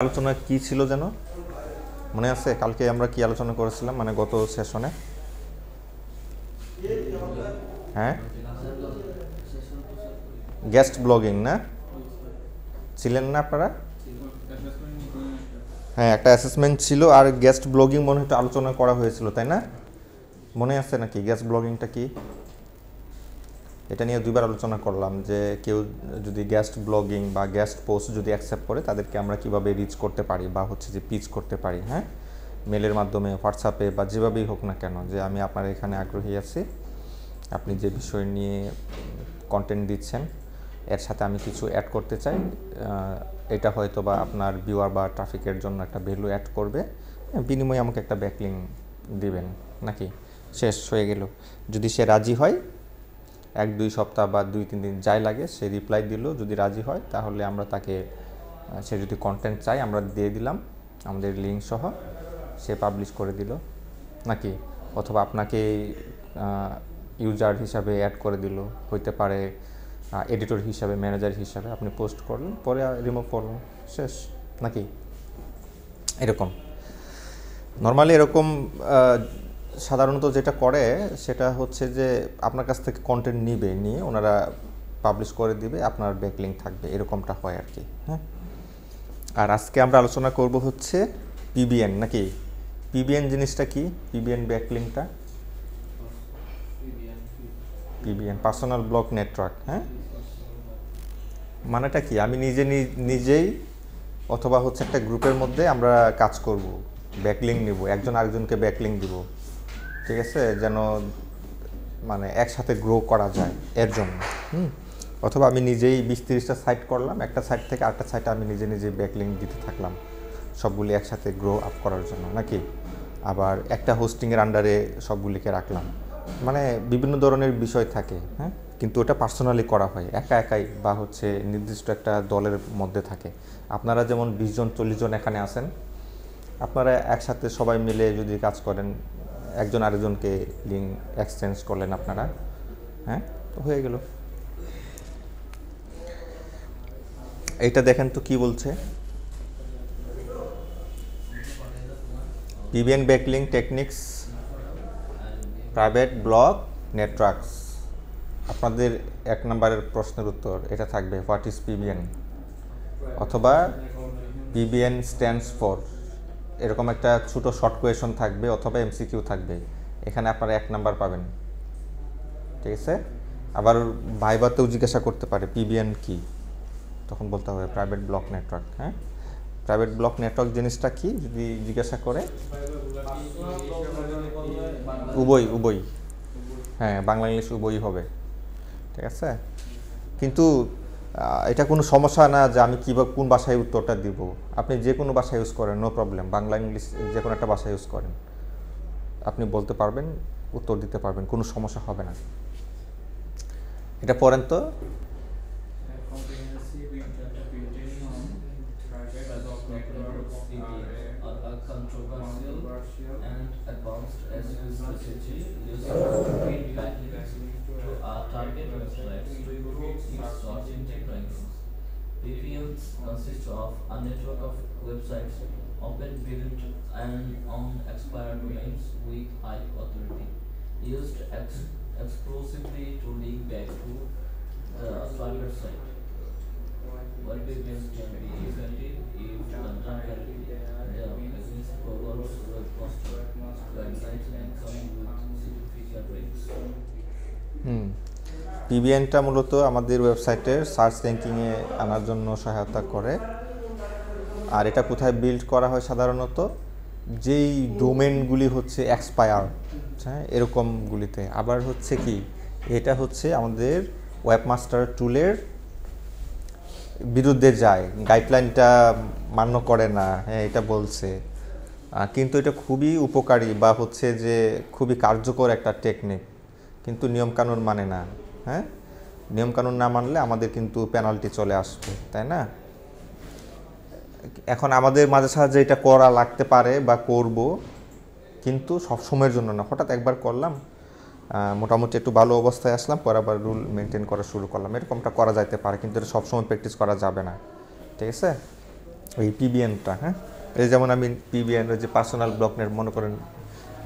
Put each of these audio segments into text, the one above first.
আলোচনা কি ছিল যেন মনে আছে? কালকে আমরা কি আলোচনা করেছিলাম, মানে গত সেশনে? হ্যাঁ, গেস্ট ব্লগিং না ছিলেন না আপনারা? হ্যাঁ, একটা অ্যাসেসমেন্ট ছিল আর গেস্ট ব্লগিং মনে হয় আলোচনা করা হয়েছিল, তাই না? মনে আছে নাকি গেস্ট ব্লগিংটা কি? এটা নিয়ে দুইবার আলোচনা করলাম যে কেউ যদি গেস্ট ব্লগিং বা গেস্ট পোস্ট যদি অ্যাকসেপ্ট করে তাদেরকে আমরা কিভাবে রিচ করতে পারি বা হচ্ছে যে পিচ করতে পারি। হ্যাঁ, মেলের মাধ্যমে, হোয়াটসঅ্যাপে বা যেভাবেই হোক না কেন, যে আমি আপনার এখানে আগ্রহী আছি, আপনি যে বিষয় নিয়ে কন্টেন্ট দিচ্ছেন এর সাথে আমি কিছু অ্যাড করতে চাই, এটা হয়তো বা আপনার ভিউয়ার বা ট্রাফিকের জন্য একটা ভ্যালু অ্যাড করবে, বিনিময়ে আমাকে একটা ব্যাকলিং দিবেন নাকি? শেষ হয়ে গেল। যদি সে রাজি হয়, 1-2 সপ্তাহ বা 2-3 দিন যাই লাগে, সে রিপ্লাই দিল, যদি রাজি হয় তাহলে আমরা তাকে, সে যদি কন্টেন্ট চাই আমরা দিয়ে দিলাম আমাদের লিঙ্ক সহ, সে পাবলিশ করে দিল নাকি, অথবা আপনাকে ইউজার হিসাবে অ্যাড করে দিল, হইতে পারে এডিটর হিসাবে, ম্যানেজার হিসাবে, আপনি পোস্ট করলেন, পরে রিমুভ করলেন, শেষ নাকি? এরকম নর্মালি এরকম সাধারণত যেটা করে সেটা হচ্ছে যে আপনার কাছ থেকে কন্টেন্ট নিয়ে ওনারা পাবলিশ করে দিবে, আপনার ব্যাকলিঙ্ক থাকবে, এরকমটা হয় আর কি। হ্যাঁ, আর আজকে আমরা আলোচনা করব হচ্ছে পিবিএন নাকি? পিবিএন জিনিসটা কি? পিবিএন ব্যাকলিঙ্কটা, পিবিএন পার্সোনাল ব্লক নেটওয়ার্ক। হ্যাঁ, মানেটা কি? আমি নিজেই অথবা হচ্ছে একটা গ্রুপের মধ্যে আমরা কাজ করব, ব্যাকলিঙ্ক নিব, একজন আরেকজনকে ব্যাকলিঙ্ক দিব, ঠিক আছে, যেন মানে একসাথে গ্রো করা যায় এর জন্য। অথবা আমি নিজেই 20-30টা সাইট করলাম, একটা সাইট থেকে আরেকটা সাইটে আমি নিজেই ব্যাকলিঙ্ক দিতে থাকলাম, সবগুলি একসাথে গ্রো আপ করার জন্য নাকি? আবার একটা হোস্টিংয়ের আন্ডারে সবগুলিকে রাখলাম, মানে বিভিন্ন ধরনের বিষয় থাকে। হ্যাঁ, কিন্তু ওটা পার্সোনালি করা হয়, একাই বা হচ্ছে নির্দিষ্ট একটা দলের মধ্যে থাকে। আপনারা যেমন 20 জন 40 জন এখানে আছেন, আপনারা একসাথে সবাই মিলে যদি কাজ করেন, একজন আরেকজনকে লিঙ্ক এক্সচেঞ্জ করলেন আপনারা, হ্যাঁ, তো হয়ে গেল। এইটা দেখেন তো কি বলছে, PBN backlink techniques, private blog networks. আপনাদের 1 নম্বরের প্রশ্নের উত্তর এটা থাকবে, হোয়াট ইজ পিবিএন, অথবা পিবিএন স্ট্যান্ডস ফর, এরকম একটা ছোটো শর্ট কোয়েশন থাকবে, অথবা এমসিকিউ থাকবে, এখানে আপনারা 1 নাম্বার পাবেন, ঠিক আছে? আবার ভাইবাতেও জিজ্ঞাসা করতে পারে পিবিএন কি, তখন বলতে হবে প্রাইভেট ব্লক নেটওয়ার্ক। হ্যাঁ, প্রাইভেট ব্লক নেটওয়ার্ক জিনিসটা কি যদি জিজ্ঞাসা করে, উভয়, হ্যাঁ, বাংলা ইংলিশ উভয়ই হবে, ঠিক আছে? কিন্তু এটা কোনো সমস্যা না যে আমি কীভাবে কোন ভাষায় উত্তরটা দিব, আপনি যে কোনো ভাষা ইউজ করেন, নো প্রবলেম, বাংলা ইংলিশ যে কোনো একটা ভাষা ইউজ করেন, আপনি বলতে পারবেন, উত্তর দিতে পারবেন, কোনো সমস্যা হবে না। এটা পড়েন তো, controversial and advanced SEO strategy used to create backlinks to our target websites to improve its search engine rankings. VPNs consist of a network of websites often built on expired domains with high authority, used exclusively to link back to the target site. While VPNs can be effective if done correctly, the business provides web hosting websites and come with significant risks. পিবিএনটা মূলত আমাদের ওয়েবসাইটের search র্যাঙ্কিংয়ে আনার জন্য সহায়তা করে। আর এটা কোথায় বিল্ড করা হয় সাধারণত, যেই ডোমেনগুলি হচ্ছে এক্সপায়ার, হ্যাঁ, এরকমগুলিতে। আবার হচ্ছে কি, এটা হচ্ছে আমাদের ওয়েবমাস্টার টুলের বিরুদ্ধে যায়, গাইডলাইনটা মান্য করে না, হ্যাঁ, এটা বলছে, কিন্তু এটা খুবই উপকারী বা হচ্ছে যে খুবই কার্যকর একটা টেকনিক, কিন্তু নিয়মকানুন মানে না। হ্যাঁ, নিয়মকানুন না মানলে আমাদের কিন্তু পেনাল্টি চলে আসবে, তাই না? এখন আমাদের মাঝে সাঝে এটা করা লাগতে পারে বা করব, কিন্তু সব সময়ের জন্য না, হঠাৎ একবার করলাম, মোটামুটি একটু ভালো অবস্থায় আসলাম, পরে আবার রুল মেনটেন করা শুরু করলাম, এরকমটা করা যাইতে পারে, কিন্তু এটা সবসময় প্র্যাকটিস করা যাবে না, ঠিক আছে? ওই পিবিএনটা, হ্যাঁ, এই যেমন আমি পিবিএন ওই যে পার্সোনাল ব্লক নেট মনে করেন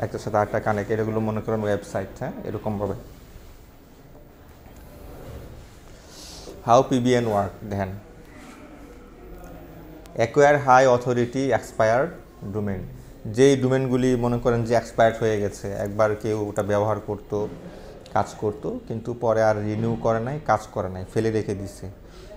একটার সাথে আরেকটা কানেক্ট, এগুলো মনে করেন ওয়েবসাইট, হ্যাঁ, এরকমভাবে। হাউ পিবিএন ওয়ার্ক দেখেন, acquire high authority expired domain, যেই ডোমেনগুলি মনে করেন যে এক্সপায়ার্ড হয়ে গেছে, একবার কেউ ওটা ব্যবহার করতো, কাজ করতো, কিন্তু পরে আর রিনিউ করে নাই, কাজ করে নাই, ফেলে রেখে দিছে,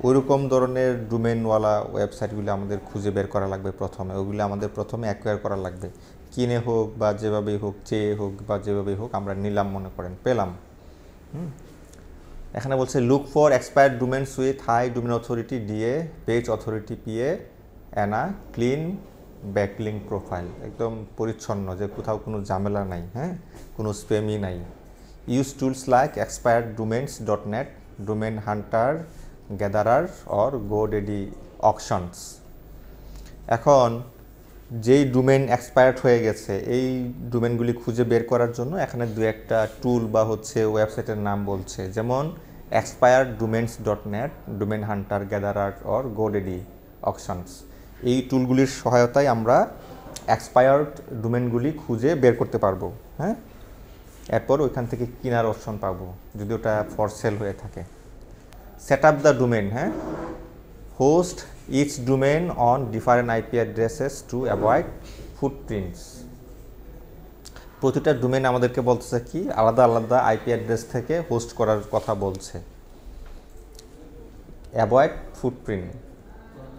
ওইরকম ধরনের ডোমেনওয়ালা ওয়েবসাইটগুলি আমাদের খুঁজে বের করা লাগবে প্রথমে। ওগুলি আমাদের প্রথমে অ্যাকোয়ার করা লাগবে, কিনে হোক বা যেভাবেই হোক, চেয়ে হোক বা যেভাবেই হোক, আমরা নিলাম, মনে করেন পেলাম। এখানে বলছে look for expired domains with high domain authority DA, page authority PA, অ্যানা ক্লিন ব্যাকলিং প্রোফাইল, একদম পরিচ্ছন্ন, যে কোথাও কোনো ঝামেলা নাই, হ্যাঁ, কোনো স্প্যামই নাই। Use tools like expired domains dot net, domain hunter, gatherer or GoDaddy auctions. এখন যেই ডোমেন এক্সপায়ার্ড হয়ে গেছে, এই ডোমেনগুলি খুঁজে বের করার জন্য এখানে দু একটা টুল বা হচ্ছে ওয়েবসাইটের নাম বলছে, যেমন expired domains dot net, domain hunter, gatherer or GoDaddy auctions. এই টুলগুলির সহায়তায় আমরা এক্সপায়ার্ড ডোমেনগুলি খুঁজে বের করতে পারবো, হ্যাঁ। এরপর ওইখান থেকে কেনার অপশন পাবো যদি ওটা ফর সেল হয়ে থাকে। সেট আপ দ্য ডোমেন, হ্যাঁ, host each domain on different IP addresses to avoid footprints. প্রতিটা ডোমেন আমাদেরকে বলতেছে কি, আলাদা আলাদা আইপি অ্যাড্রেস থেকে হোস্ট করার কথা বলছে। অ্যাভয়েড ফুটপ্রিন্ট,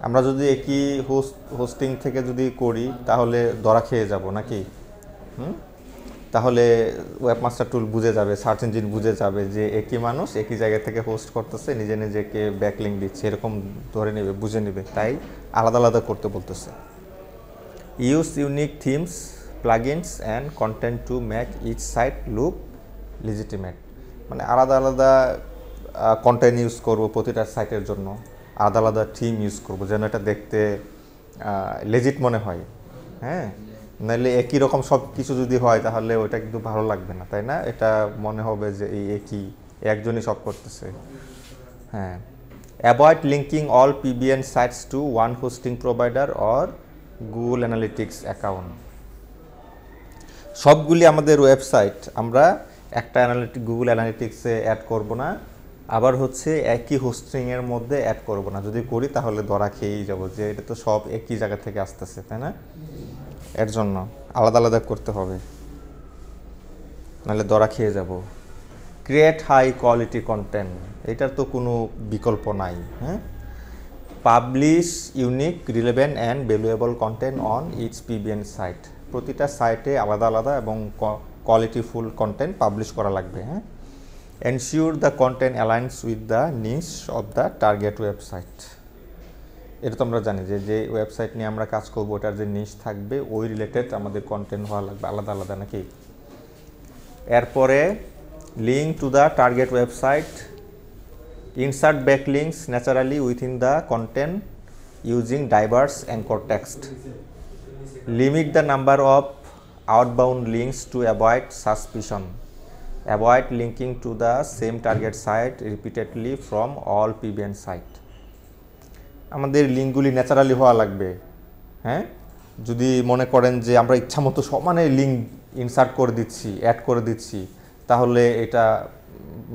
আমরা যদি একই হোস্টিং থেকে যদি করি তাহলে ধরা খেয়ে যাব নাকি? তাহলে ওয়েবমাস্টার টুল বুঝে যাবে, সার্চ ইঞ্জিন বুঝে যাবে যে একই মানুষ একই জায়গা থেকে হোস্ট করতেছে, নিজে নিজেকে ব্যাকলিং দিচ্ছে, এরকম ধরে নেবে, বুঝে নেবে, তাই আলাদা আলাদা করতে বলতেছে। Use unique themes, plugins and content to make each site look legitimate, মানে আলাদা আলাদা কন্টেন্ট ইউজ করব প্রতিটা সাইটের জন্য, আলাদা আলাদা থিম ইউজ করব যেন এটা দেখতে লেজিট মনে হয়, হ্যাঁ। নাহলে একই রকম সব কিছু যদি হয় তাহলে ওইটা কিন্তু ভালো লাগবে না, তাই না? এটা মনে হবে যে এই একই, একজনই সব করতেছে, হ্যাঁ। Avoid linking all PBN sites to one hosting provider or Google analytics account. সবগুলি আমাদের ওয়েবসাইট আমরা একটা গুগল অ্যানালিটিক্সে অ্যাড করব না, আবার হচ্ছে একই হোস্টিংয়ের মধ্যে অ্যাড করব না। যদি করি তাহলে ধরা খেয়েই যাব যে এটা তো সব একই জায়গা থেকে আসতেছে, তাই না? এর জন্য আলাদা আলাদা করতে হবে, নাহলে ধরা খেয়ে যাব। ক্রিয়েট হাই কোয়ালিটি কন্টেন্ট, এটার তো কোনো বিকল্প নাই, হ্যাঁ। Publish unique, relevant and valuable content on each PBN site, প্রতিটা সাইটে আলাদা আলাদা এবং কোয়ালিটিফুল কন্টেন্ট পাবলিশ করা লাগবে, হ্যাঁ। Ensure the content aligns with the niche of the target website, এটা তো আমরা জানি যে যে ওয়েবসাইট নিয়ে আমরা কাজ করবো ওটার যে নিশ থাকবে ওই রিলেটেড আমাদের কন্টেন্ট হওয়া লাগবে আলাদা আলাদা, নাকি? এরপরে link to the target website, insert backlinks naturally within the content using diverse anchor text, limit the number of outbound links to avoid suspicion, avoid linking to the same target site repeatedly from all PBN site. আমাদের লিঙ্কগুলি naturally হওয়া লাগবে, হ্যাঁ। যদি মনে করেন যে আমরা ইচ্ছামতো সমানে লিঙ্ক ইনসার্ট করে দিচ্ছি, অ্যাড করে দিচ্ছি, তাহলে এটা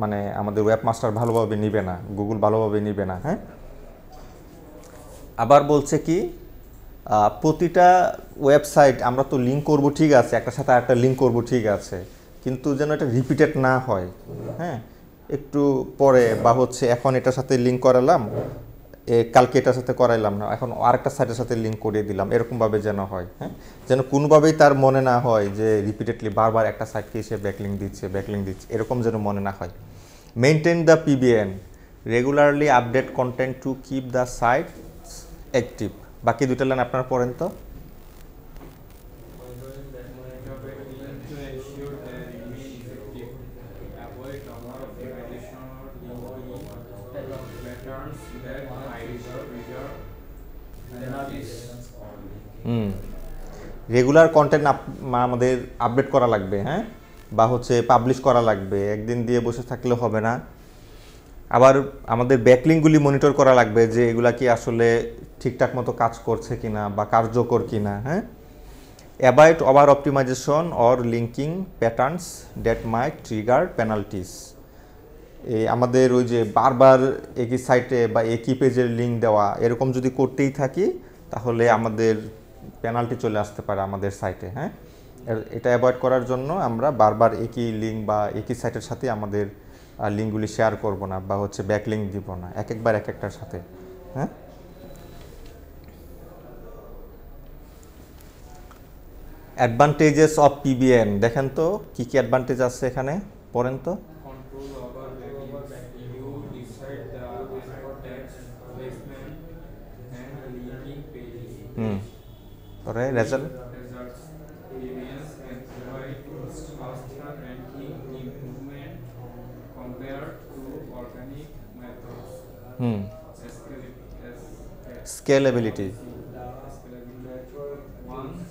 মানে আমাদের ওয়েবমাস্টার ভালোভাবে নিবে না, গুগল ভালোভাবে নিবে না, হ্যাঁ। আবার বলছে কি, প্রতিটা ওয়েবসাইট আমরা তো লিঙ্ক করব ঠিক আছে, একটার সাথে আরেকটা লিঙ্ক করব ঠিক আছে, কিন্তু যেন এটা রিপিটেড না হয়, হ্যাঁ। একটু পরে বা হচ্ছে এখন এটার সাথে লিঙ্ক করালাম, কালকে এটার সাথে করাইলাম না, এখন আরেকটা সাইটের সাথে লিঙ্ক করিয়ে দিলাম, এরকমভাবে যেন হয়, হ্যাঁ। যেন কোনোভাবেই তার মনে না হয় যে রিপিটেডলি বারবার একটা সাইটকে এসে ব্যাকলিং দিচ্ছে, এরকম যেন মনে না হয়। Maintain the PBN, regularly update content to keep the site active. বাকি দুইটা লাইন আপনারা পড়েন তো। রেগুলার কন্টেন্ট আমাদের আপডেট করা লাগবে, হ্যাঁ, বা হচ্ছে পাবলিশ করা লাগবে, একদিন দিয়ে বসে থাকলে হবে না। আবার আমাদের ব্যাকলিংগুলি মনিটর করা লাগবে যে এগুলা কি আসলে ঠিকঠাক মতো কাজ করছে কিনা বা কার্যকর কিনা। হ্যাঁ, avoid over optimization or linking patterns that might trigger penalties. এই আমাদের ওই যে বারবার একই সাইটে বা একই পেজের লিঙ্ক দেওয়া এরকম যদি করতেই থাকি তাহলে আমাদের পেনাল্টি চলে আসতে পারে আমাদের সাইটে। হ্যাঁ, এটা অ্যাভয়েড করার জন্য আমরা বারবার একই লিঙ্ক বা একই সাইটের সাথে আমাদের লিঙ্কগুলি শেয়ার করব না বা হচ্ছে ব্যাক লিঙ্ক দিব না একবার এক একটার সাথে। হ্যাঁ, অ্যাডভান্টেজেস অফ পিবিএন দেখেন তো কি কি অ্যাডভান্টেজ আছে এখানে, পড়েন তো। Control over backlink. You decide the anchor text, placement, and linking pages. পরে result Results. PBS can provide faster ranking improvement compared to organic methods. Scalability. Once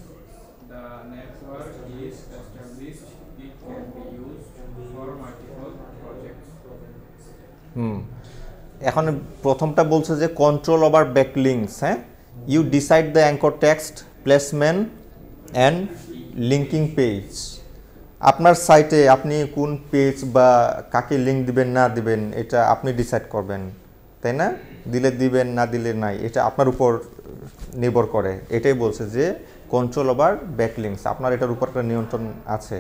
the network is established, it can be used for multiple projects. এখন প্রথমটা বলছে যে control over backlinks. হ্যাঁ, you decide the anchor text, placement and linking page. আপনার সাইটে আপনি কোন page বা কাকে লিঙ্ক দিবেন না দিবেন এটা আপনি ডিসাইড করবেন, তাই না? দিলে দিবেন, না দিলে নাই, এটা আপনার উপর নির্ভর করে। এটাই বলছে যে কন্ট্রোল ওভার ব্যাকলিংকস, আপনার এটার উপর একটা নিয়ন্ত্রণ আছে,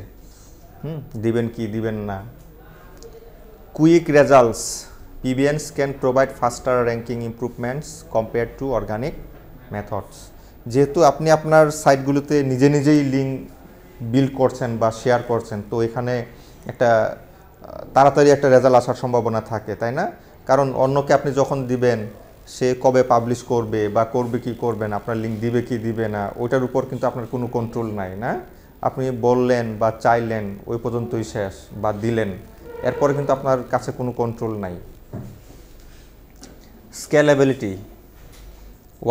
দিবেন কি দিবেন না। Quick results, PBNs can provide faster ranking improvements compared to organic methods. যেহেতু আপনি আপনার সাইটগুলোতে নিজে নিজেই লিঙ্ক বিল্ড করছেন বা শেয়ার করছেন, তো এখানে একটা তাড়াতাড়ি একটা রেজাল্ট আসার সম্ভাবনা থাকে, তাই না? কারণ অন্যকে আপনি যখন দিবেন সে কবে পাবলিশ করবে বা করবে কি করবে না, আপনার লিঙ্ক দিবে কি দিবে না, ওইটার উপর কিন্তু আপনার কোনো কন্ট্রোল নাই, না? আপনি বললেন বা চাইলেন ওই পর্যন্তই শেষ, বা দিলেন, এরপরে কিন্তু আপনার কাছে কোনো কন্ট্রোল নাই। Scalability.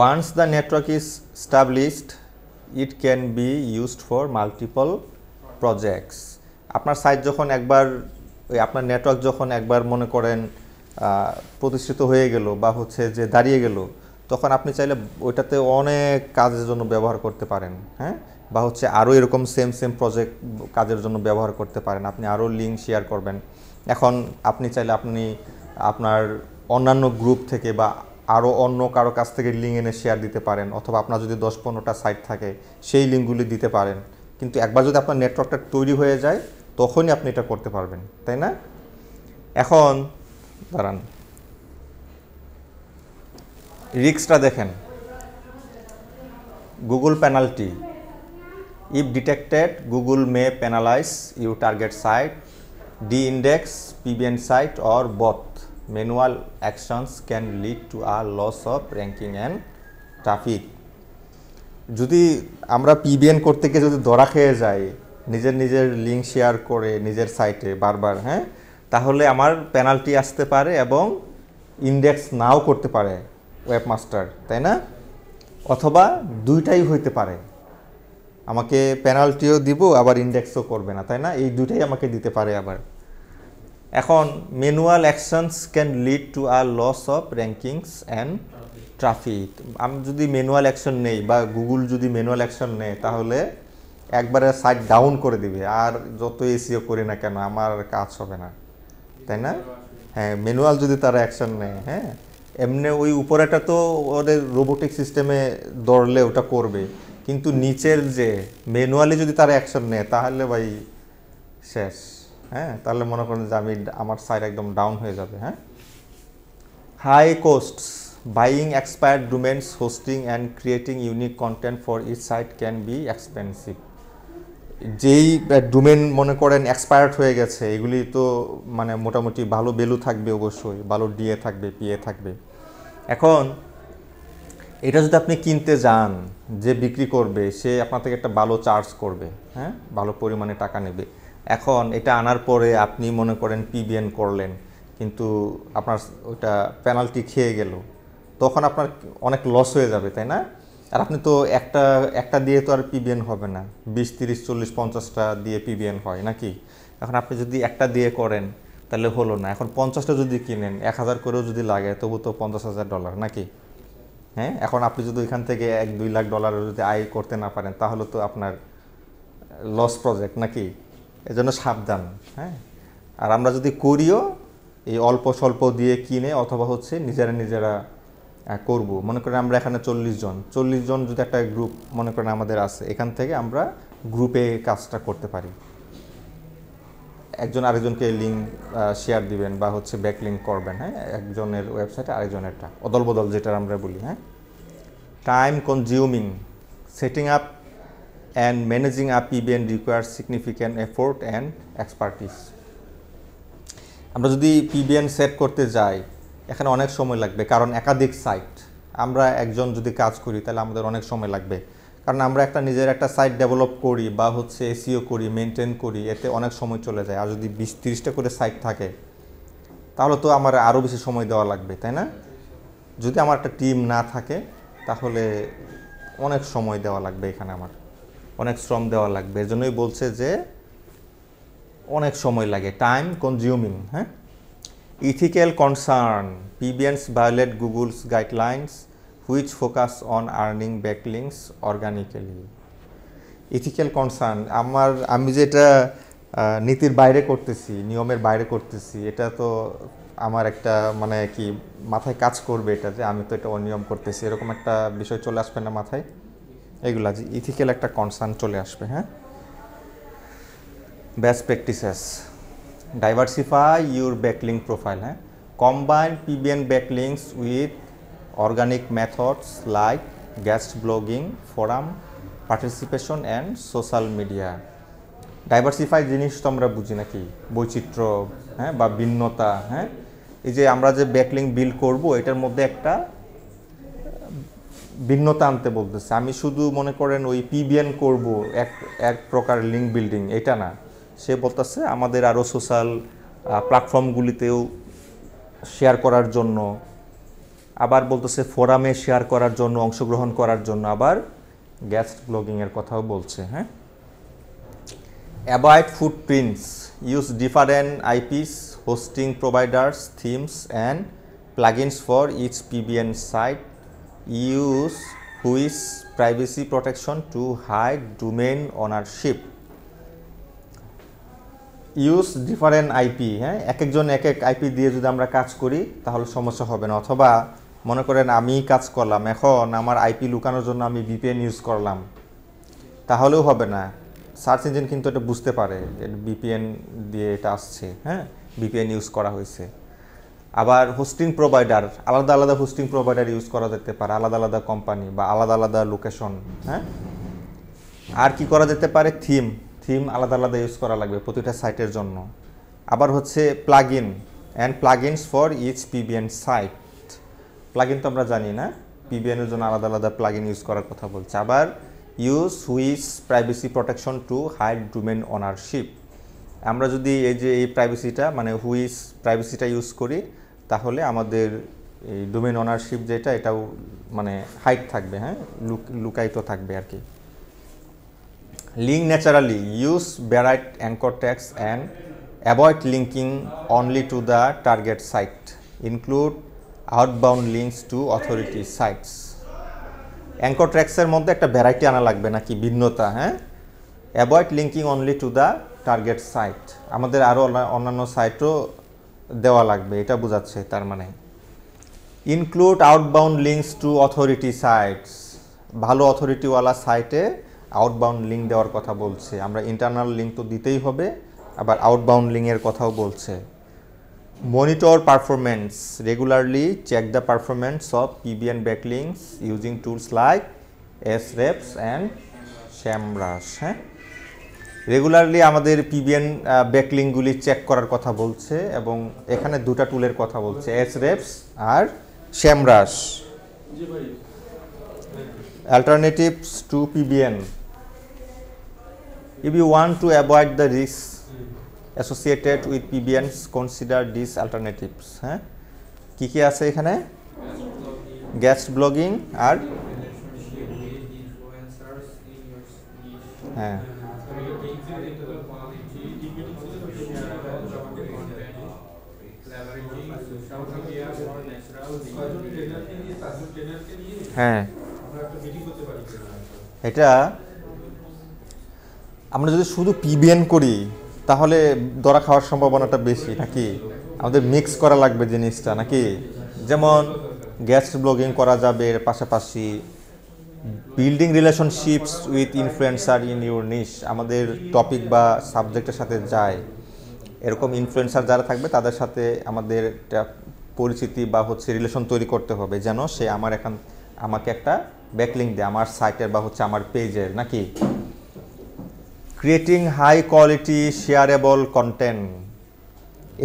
Once the network is established, it can be used for multiple projects. আপনার সাইট যখন একবার আপনার নেটওয়ার্ক যখন একবার মনে করেন প্রতিষ্ঠিত হয়ে গেল বা হচ্ছে যে দাঁড়িয়ে গেল, তখন আপনি চাইলে ওইটাতে অনেক কাজের জন্য ব্যবহার করতে পারেন। হ্যাঁ, বা হচ্ছে আরও এরকম সেম প্রজেক্ট কাজের জন্য ব্যবহার করতে পারেন, আপনি আরও লিঙ্ক শেয়ার করবেন। এখন আপনি চাইলে আপনি আপনার অন্যান্য গ্রুপ থেকে বা আরও অন্য কারো কাছ থেকে লিঙ্ক এনে শেয়ার দিতে পারেন, অথবা আপনার যদি 10-15টা সাইট থাকে সেই লিঙ্কগুলি দিতে পারেন। কিন্তু একবার যদি আপনার নেটওয়ার্কটা তৈরি হয়ে যায় তখনই আপনি এটা করতে পারবেন, তাই না? এখন দাঁড়ান, রিস্কটা দেখেন। Google penalty, if detected Google may penalize you target site, de-index PBN site or both. Manual actions can lead to a loss of ranking and traffic. যদি আমরা PBN করতে গিয়ে যদি ধরা খেয়ে যাই নিজের লিঙ্ক শেয়ার করে নিজের সাইটে বারবার, হ্যাঁ, তাহলে আমার পেনাল্টি আসতে পারে এবং ইন্ডেক্স নাও করতে পারে ওয়েবমাস্টার, তাই না? অথবা দুইটাই হইতে পারে, আমাকে পেনাল্টিও দিব আবার ইন্ডেক্সও করবে না, তাই না? এই দুইটাই আমাকে দিতে পারে আবার। এখন manual actions can lead to a loss of rankings and traffic. আমি যদি ম্যানুয়াল অ্যাকশন নেই বা গুগল যদি ম্যানুয়াল অ্যাকশন নেয় তাহলে একবারে সাইট ডাউন করে দিবে, আর যত এসিও করি না কেন আমার কাজ হবে না, তাই না? হ্যাঁ, ম্যানুয়াল যদি তারা অ্যাকশন নেয়, হ্যাঁ, এমনি ওই উপরেটা তো ওদের রোবোটিক সিস্টেমে দৌড়লে ওটা করবে, কিন্তু নিচের যে ম্যানুয়ালি যদি তারা অ্যাকশন নেয় তাহলে ভাই শেষ। হ্যাঁ, তাহলে মনে করেন যে আমার সাইট একদম ডাউন হয়ে যাবে। হ্যাঁ, high costs, buying expired domains, hosting and creating unique content for each site can be expensive. যেই ডোমেন মনে করেন এক্সপায়ার্ড হয়ে গেছে, এগুলি তো মানে মোটামুটি ভালো ভ্যালু থাকবে, অবশ্যই ভালো ডিএ থাকবে, পিএ থাকবে। এখন এটা যদি আপনি কিনতে যান, যে বিক্রি করবে সে আপনার থেকে একটা ভালো চার্জ করবে, হ্যাঁ, ভালো পরিমাণে টাকা নেবে। এখন এটা আনার পরে আপনি মনে করেন পিবিএন করলেন, কিন্তু আপনার ওটা পেনাল্টি খেয়ে গেল, তখন আপনার অনেক লস হয়ে যাবে, তাই না? আর আপনি তো একটা দিয়ে তো আর পিবিএন হবে না, 20, 30, 40, 50টা দিয়ে পিবিএন হয় নাকি? এখন আপনি যদি একটা দিয়ে করেন তাহলে হলো না। এখন 50টা যদি কিনেন 1000 করেও যদি লাগে তবু তো $50,000 নাকি? হ্যাঁ, এখন আপনি যদি ওইখান থেকে $1-2 লাখ যদি আয় করতে না পারেন তাহলে তো আপনার লস প্রজেক্ট নাকি? এজন্য সাবধান। হ্যাঁ, আর আমরা যদি করিও এই অল্প স্বল্প দিয়ে কিনে অথবা হচ্ছে নিজেরা করব। মনে করেন আমরা এখানে 40 জন যদি একটা গ্রুপ মনে করেন আমাদের আছে, এখান থেকে আমরা গ্রুপে কাজটা করতে পারি। একজন আরেকজনকে লিঙ্ক শেয়ার দিবেন বা হচ্ছে ব্যাক লিঙ্ক করবেন। হ্যাঁ, একজনের ওয়েবসাইটে আরেকজনেরটা অদল বদল যেটা আমরা বলি। হ্যাঁ, time consuming setting up and managing a PBN requires significant effort and expertise. আমরা যদি পিবিএন সেট করতে যাই এখানে অনেক সময় লাগবে, কারণ একাধিক সাইট। আমরা একজন যদি কাজ করি তাহলে আমাদের অনেক সময় লাগবে, কারণ আমরা নিজের একটা সাইট ডেভেলপ করি বা হচ্ছে এসইও করি, মেনটেন করি, এতে অনেক সময় চলে যায়। আর যদি 20-30টা করে সাইট থাকে তাহলে তো আমার আরও বেশি সময় দেওয়া লাগবে, তাই না? যদি আমার একটা টিম না থাকে তাহলে অনেক সময় দেওয়া লাগবে, এখানে আমার অনেক শ্রম দেওয়া লাগবে। এর জন্যই বলছে যে অনেক সময় লাগে, টাইম কনজিউমিং। হ্যাঁ, ethical concern PBNs violate Google's guidelines which focus on earning backlinks organically. Ethical concern আমি যেটা নীতির বাইরে করতেছি, নিয়মের বাইরে করতেছি, এটা তো আমার একটা মানে কি মাথায় কাজ করবে এটা যে আমি তো এটা অনিয়ম করতেছি, এরকম একটা বিষয় চলে আসবে না মাথায়? এগুলা যে ইথিক্যাল একটা কনসার্ন চলে আসবে। হ্যাঁ, best practices diversify your backlink profile. হ্যাঁ, combine PBN backlinks with organic methods like guest blogging, forum participation and social media. Diversify জিনিস তো আমরা বুঝি নাকি বৈচিত্র্য, হ্যাঁ, বা ভিন্নতা। হ্যাঁ, এই যে আমরা যে ব্যাকলিং বিল্ড করব এটার মধ্যে একটা ভিন্নতা আনতে বলতেছে। আমি শুধু মনে করেন ওই পিবিএন করব এক প্রকার লিঙ্ক বিল্ডিং, এটা না। সে বলতেছে আমাদের আরও সোশ্যাল প্ল্যাটফর্মগুলিতেও শেয়ার করার জন্য, আবার বলতেছে ফোরামে শেয়ার করার জন্য, অংশগ্রহণ করার জন্য, আবার গেস্ট ব্লগিংয়ের কথাও বলছে। হ্যাঁ, avoid footprints, use different IPs, hosting providers, themes and plugins for each PBN site, use হুইস privacy protection to hide domain ownership. Use different IP. হ্যাঁ, একজন এক আইপি দিয়ে যদি আমরা কাজ করি তাহলে সমস্যা হবে না। অথবা মনে করেন আমি কাজ করলাম, এখন আমার আইপি লুকানোর জন্য আমি ভিপিএন ইউজ করলাম, তাহলেও হবে না। সার্চ ইঞ্জিন কিন্তু এটা বুঝতে পারে ভিপিএন দিয়ে এটা আসছে। হ্যাঁ, ভিপিএন ইউজ করা হয়েছে। আবার হোস্টিং প্রোভাইডার, আলাদা আলাদা হোস্টিং প্রোভাইডার ইউজ করা যেতে পারে, আলাদা আলাদা কোম্পানি বা আলাদা আলাদা লোকেশন। হ্যাঁ, আর কি করা যেতে পারে? থিম আলাদা আলাদা ইউজ করা লাগবে প্রতিটা সাইটের জন্য। আবার হচ্ছে plugin and plugins for each PBN site. Plugin তো আমরা জানি না, পিবিএনের জন্য আলাদা আলাদা প্লাগইন ইউজ করার কথা বলছে। আবার use which privacy protection to hide domain ownership. আমরা যদি এই প্রাইভেসিটা মানে হুইচ প্রাইভেসিটা ইউজ করি তাহলে আমাদের এই ডোমেইন ওনারশিপ যেটা এটাও মানে হাইড থাকবে। হ্যাঁ, লুকায়িত থাকবে আর কি। Link naturally, use varied anchor tags and avoid linking only to the target site. Include outbound links to authority sites. Anchor tags এর মধ্যে একটা ভ্যারাইটি আনা লাগবে নাকি, ভিন্নতা। হ্যাঁ, avoid linking only to the target site, আমাদের আরও অন্যান্য সাইটও দেওয়া লাগবে, এটা বোঝাচ্ছে তার মানে। Include outbound links to authority sites, ভালো অথরিটিওয়ালা সাইটে আউটবাউন্ড লিঙ্ক দেওয়ার কথা বলছে। আমরা ইন্টারনাল লিঙ্ক তো দিতেই হবে, আবার আউটবাউন্ড লিঙ্কের কথাও বলছে। Monitor performance, regularly check the performance of PBN backlinks using tools like Ahrefs and SEMrush. হ্যাঁ, রেগুলারলি আমাদের পিবিএন ব্যাকলিংগুলি চেক করার কথা বলছে এবং এখানে দুটা টুলের কথা বলছে, এসরেপস আর স্যামরাশ। Alternatives to PBN. If you want to avoid the risks associated with PBNs, consider these alternatives. হ্যাঁ, কি আছে এখানে? গেস্ট ব্লগিং আর হ্যাঁ leveraging social media for natural হ্যাঁ, এটা আমরা যদি শুধু পিবিএন করি তাহলে ধরা খাওয়ার সম্ভাবনাটা বেশি নাকি? আমাদের মিক্স করা লাগবে জিনিসটা নাকি? যেমন গেস্ট ব্লগিং করা যাবে, এর পাশাপাশি building relationships with influencer in your niche, আমাদের টপিক বা সাবজেক্টের সাথে যায় এরকম ইনফ্লুয়েন্সার যারা থাকবে তাদের সাথে আমাদের একটা পরিচিতি বা হচ্ছে রিলেশন তৈরি করতে হবে, যেন সে আমাকে একটা ব্যাকলিঙ্ক দেয় আমার সাইটের বা হচ্ছে আমার পেজের নাকি? Creating high quality shareable content,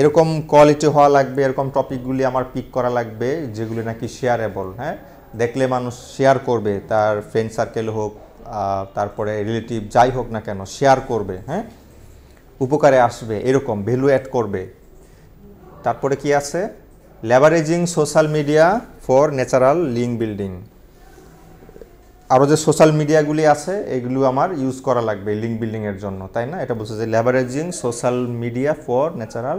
এরকম কোয়ালিটি হওয়া লাগবে, এরকম টপিকগুলি আমার পিক করা লাগবে যেগুলি নাকি শেয়ারেবল, হ্যাঁ, দেখলে মানুষ শেয়ার করবে, তার ফ্রেন্ড সার্কেল হোক তারপরে রিলেটিভ যাই হোক না কেন শেয়ার করবে, হ্যাঁ, উপকারে আসবে, এরকম ভ্যালু অ্যাড করবে। তারপরে কি আছে? Leveraging social media for natural link building, আরও যে সোশ্যাল মিডিয়াগুলি আছে এগুলো আমার ইউজ করা লাগবে লিঙ্ক বিল্ডিংয়ের জন্য, তাই না? এটা বলছে যে leveraging social media for natural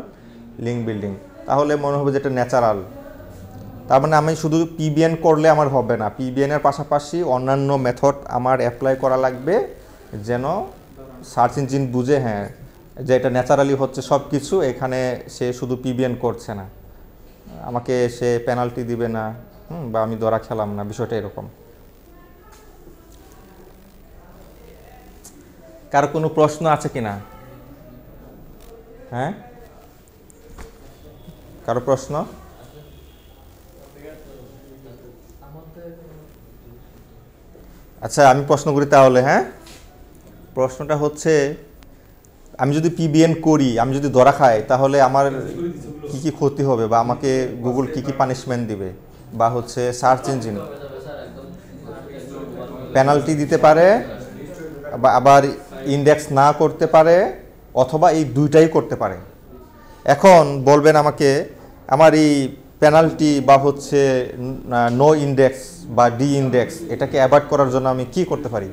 link building, তাহলে মনে হবে যে এটা ন্যাচারাল। তার মানে আমি শুধু পিবিএন করলে আমার হবে না, পিবিএনের পাশাপাশি অন্যান্য মেথড আমার অ্যাপ্লাই করা লাগবে যেন সার্চ ইঞ্জিন বুঝে হ্যাঁ যে এটা ন্যাচারালি হচ্ছে সব কিছু, এখানে সে শুধু পিবিএন করছে না, আমাকে সে পেনাল্টি দিবে না, বা আমি ধরা খেলাম না, বিষয়টা এরকম। কারো কোনো প্রশ্ন আছে কিনা? হ্যাঁ, কারো প্রশ্ন? আচ্ছা আমি প্রশ্ন করি তাহলে। হ্যাঁ, প্রশ্নটা হচ্ছে আমি যদি পিবিএন করি, আমি যদি ধরা খাই, তাহলে আমার কি কি ক্ষতি হবে, বা আমাকে গুগল কি কি পানিশমেন্ট দিবে, বা হচ্ছে সার্চ ইঞ্জিন পেনাল্টি দিতে পারে, বা আবার ইন্ডেক্স না করতে পারে, অথবা এই দুইটাই করতে পারে। এখন বলবেন আমাকে আমার এই পেনাল্টি বা হচ্ছে নো ইন্ডেক্স বা ডি ইন্ডেক্স এটাকে অ্যাভয়েড করার জন্য আমি কি করতে পারি?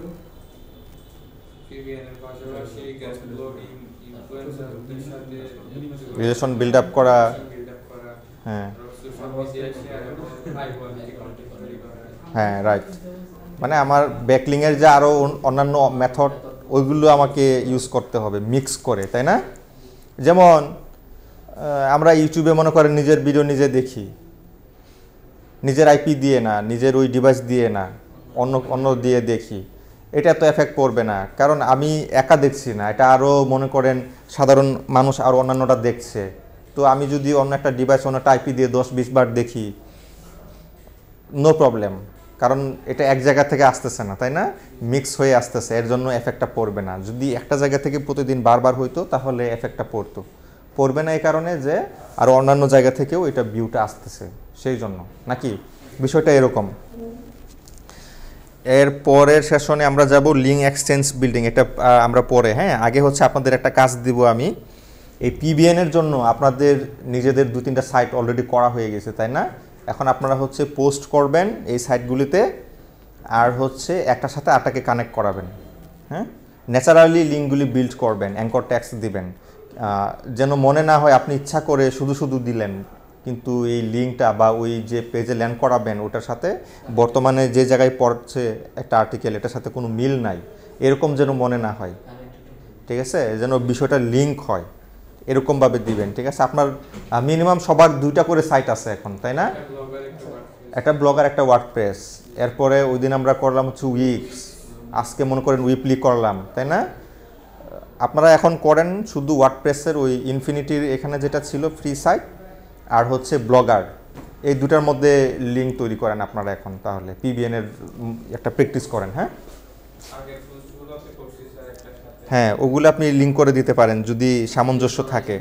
রিলেশন বিল্ড আপ করা, হ্যাঁ হ্যাঁ রাইট, মানে আমার ব্যাকলিংয়ের যে আরও অন্যান্য মেথড ওইগুলো আমাকে ইউজ করতে হবে মিক্স করে, তাই না? যেমন আমরা ইউটিউবে মনে করেন নিজের ভিডিও নিজে দেখি, নিজের আইপি দিয়ে না, নিজের ওই ডিভাইস দিয়ে না, অন্য দিয়ে দেখি, এটা তো এফেক্ট পড়বে না, কারণ আমি একা দেখছি না, এটা আরও মনে করেন সাধারণ মানুষ আর অন্যান্যটা দেখছে। তো আমি যদি অন্য একটা ডিভাইস অন্য একটা আইপি দিয়ে 10-20 বার দেখি, নো প্রবলেম, কারণ এটা এক জায়গা থেকে আসতেছে না, তাই না? মিক্স হয়ে আসতেছে, এর জন্য এফেক্টটা পড়বে না। যদি একটা জায়গা থেকে প্রতিদিন বারবার হইতো তাহলে এফেক্টটা পড়বে না, এই কারণে যে আর অন্যান্য জায়গা থেকেও এটা ভিউটা আসতেছে, সেই জন্য নাকি? বিষয়টা এরকম। এর পরের সেশনে আমরা যাব লিঙ্ক এক্সচেঞ্জ বিল্ডিং, এটা আমরা পরে, হ্যাঁ, আগে হচ্ছে আপনাদের একটা কাজ দিব আমি। এই পিবিএন এর জন্য আপনাদের নিজেদের 2-3টা সাইট অলরেডি করা হয়ে গেছে, তাই না? এখন আপনারা হচ্ছে পোস্ট করবেন এই সাইটগুলিতে, আর হচ্ছে একটার সাথে আরেকটাকে কানেক্ট করাবেন, হ্যাঁ, ন্যাচারালি লিঙ্কগুলি বিল্ড করবেন, অ্যাঙ্কর ট্যাক্স দিবেন, যেন মনে না হয় আপনি ইচ্ছা করে শুধু দিলেন, কিন্তু এই লিঙ্কটা বা ওই যে পেজে ল্যান্ড করাবেন ওটার সাথে বর্তমানে যে জায়গায় পড়ছে একটা আর্টিকেল এটার সাথে কোনো মিল নাই, এরকম যেন মনে না হয়, ঠিক আছে? যেন বিষয়টা লিঙ্ক হয়, এরকমভাবে দিবেন, ঠিক আছে? আপনার মিনিমাম সবার 2টা করে সাইট আছে এখন, তাই না? একটা ব্লগার, একটা ওয়ার্ডপ্রেস, এরপরে ওই দিন আমরা করলাম হচ্ছে উইক্স, আজকে মনে করেন উইপলি করলাম, তাই না? আপনারা এখন করেন শুধু ওয়ার্ডপ্রেসের ওই ইনফিনিটির এখানে যেটা ছিল ফ্রি সাইট, আর হচ্ছে ব্লগার, এই দুটার মধ্যে লিঙ্ক তৈরি করেন আপনারা এখন, তাহলে পিবিএন এর একটা প্র্যাকটিস করেন। হ্যাঁ হ্যাঁ, ওগুলো আপনি লিঙ্ক করে দিতে পারেন যদি সামঞ্জস্য থাকে।